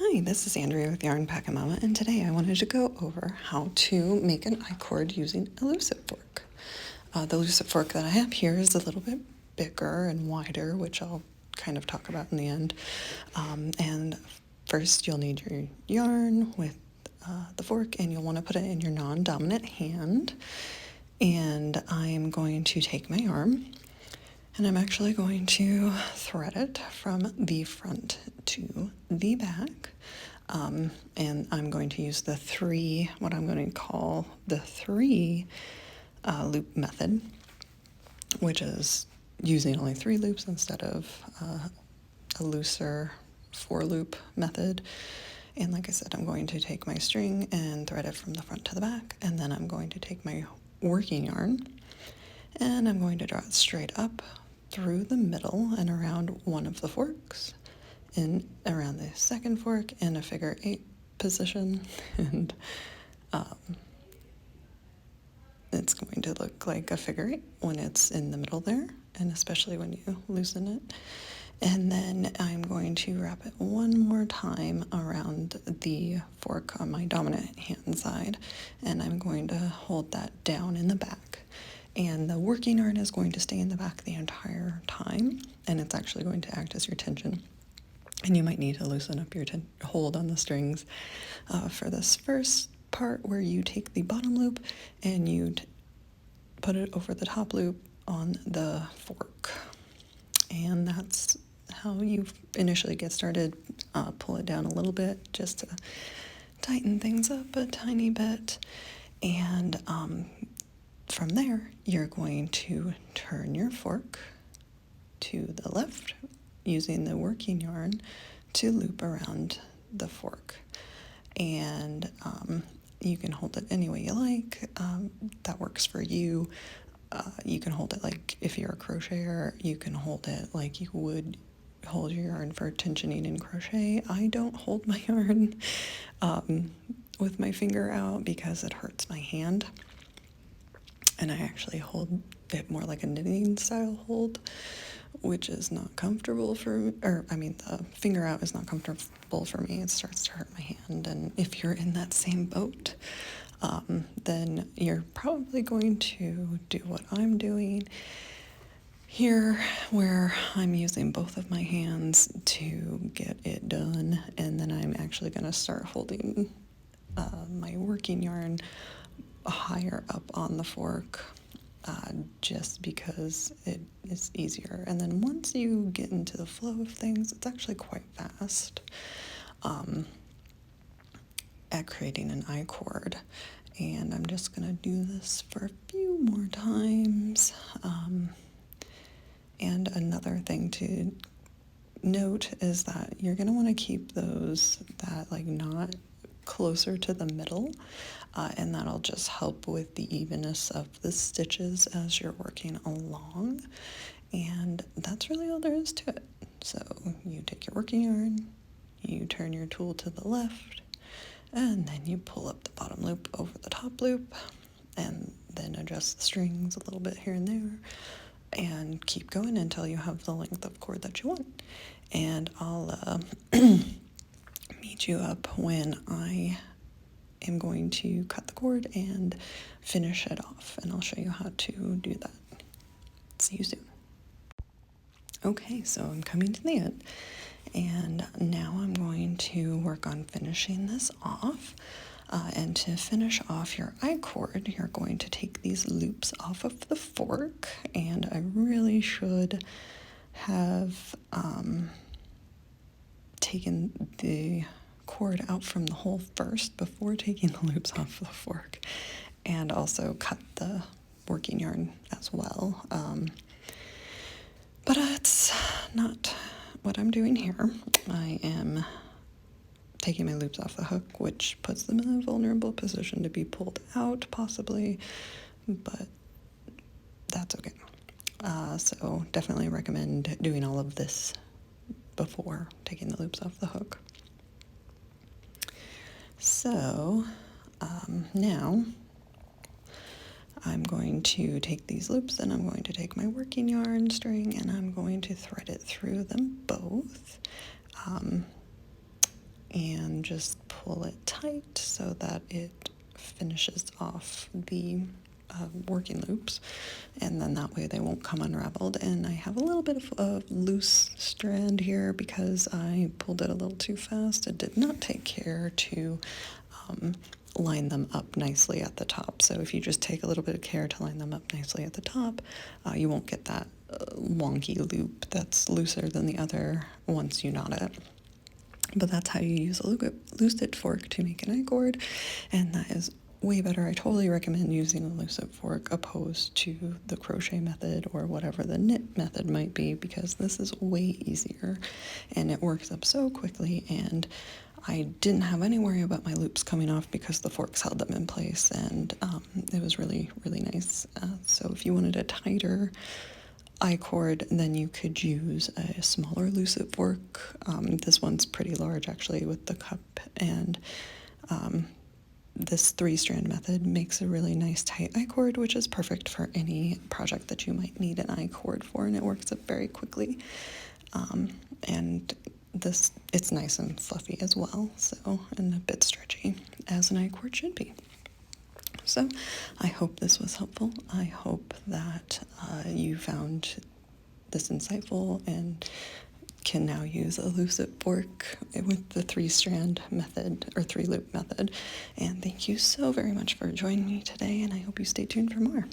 Hi, this is Andrea with Yarn Pack Mama, and today I wanted to go over how to make an I-cord using a Lucet fork. The Lucet fork that I have here is a little bit bigger and wider, which I'll kind of talk about in the end. And first you'll need your yarn with the fork, and you'll want to put it in your non-dominant hand. And I'm going to take my arm, and I'm actually going to thread it from the front to the back. And I'm going to use what I'm going to call the three loop method, which is using only 3 loops instead of a looser 4 loop method. And like I said, I'm going to take my string and thread it from the front to the back, and then I'm going to take my working yarn and I'm going to draw it straight up through the middle and around one of the forks, and around the second fork in a figure 8 position, and it's going to look like a figure 8 when it's in the middle there, and especially when you loosen it. And then I'm going to wrap it one more time around the fork on my dominant hand side, and I'm going to hold that down in the back. And the working yarn is going to stay in the back the entire time, and it's actually going to act as your tension. And you might need to loosen up your hold on the strings for this first part, where you take the bottom loop and you put it over the top loop on the fork. And that's how you initially get started. Pull it down a little bit just to tighten things up a tiny bit. And from there, you're going to turn your fork to the left using the working yarn to loop around the fork. And you can hold it any way you like. That works for you. You can hold it like if you're a crocheter, you can hold it like you would hold your yarn for tensioning in crochet. I don't hold my yarn with my finger out because it hurts my hand. And I actually hold it more like a knitting style hold, which is not comfortable for me, the finger out is not comfortable for me. It starts to hurt my hand. And if you're in that same boat, then you're probably going to do what I'm doing here, where I'm using both of my hands to get it done. And then I'm actually going to start holding my working yarn higher up on the fork, just because it is easier. And then once you get into the flow of things, it's actually quite fast at creating an I-cord. And I'm just going to do this for a few more times. And another thing to note is that you're going to want to keep those knot closer to the middle, and that'll just help with the evenness of the stitches as you're working along. And that's really all there is to it. So you take your working yarn, you turn your tool to the left, and then you pull up the bottom loop over the top loop, and then adjust the strings a little bit here and there, and keep going until you have the length of cord that you want. And I'll meet you up when I am going to cut the cord and finish it off, and I'll show you how to do that. See you soon. Okay, so I'm coming to the end, and now I'm going to work on finishing this off. And to finish off your I-cord, you're going to take these loops off of the fork, and I really should have taken the cord out from the hole first before taking the loops off the fork, and also cut the working yarn as well. But that's not what I'm doing here. I am taking my loops off the hook, which puts them in a vulnerable position to be pulled out, possibly, but that's okay. So definitely recommend doing all of this before taking the loops off the hook. So now I'm going to take these loops, and I'm going to take my working yarn string, and I'm going to thread it through them both. and just pull it tight so that it finishes off the working loops, and then that way they won't come unraveled. And I have a little bit of a loose strand here because I pulled it a little too fast. I did not take care to line them up nicely at the top. So if you just take a little bit of care to line them up nicely at the top, you won't get that wonky loop that's looser than the other once you knot it. But that's how you use a Lucet fork to make an Icord, and that is way better. I totally recommend using a Lucet fork opposed to the crochet method or whatever the knit method might be, because this is way easier and it works up so quickly, and I didn't have any worry about my loops coming off because the forks held them in place, and it was really, really nice. So if you wanted a tighter Icord, then you could use a smaller Lucet fork. This one's pretty large actually with the cup, and this 3-strand method makes a really nice tight Icord, which is perfect for any project that you might need an Icord for, and it works up very quickly. And it's nice and fluffy as well, so, and a bit stretchy, as an Icord should be. So I hope this was helpful. I hope that you found this insightful and can now use a Lucet fork with the 3-strand method or 3-loop method. And thank you so very much for joining me today, and I hope you stay tuned for more.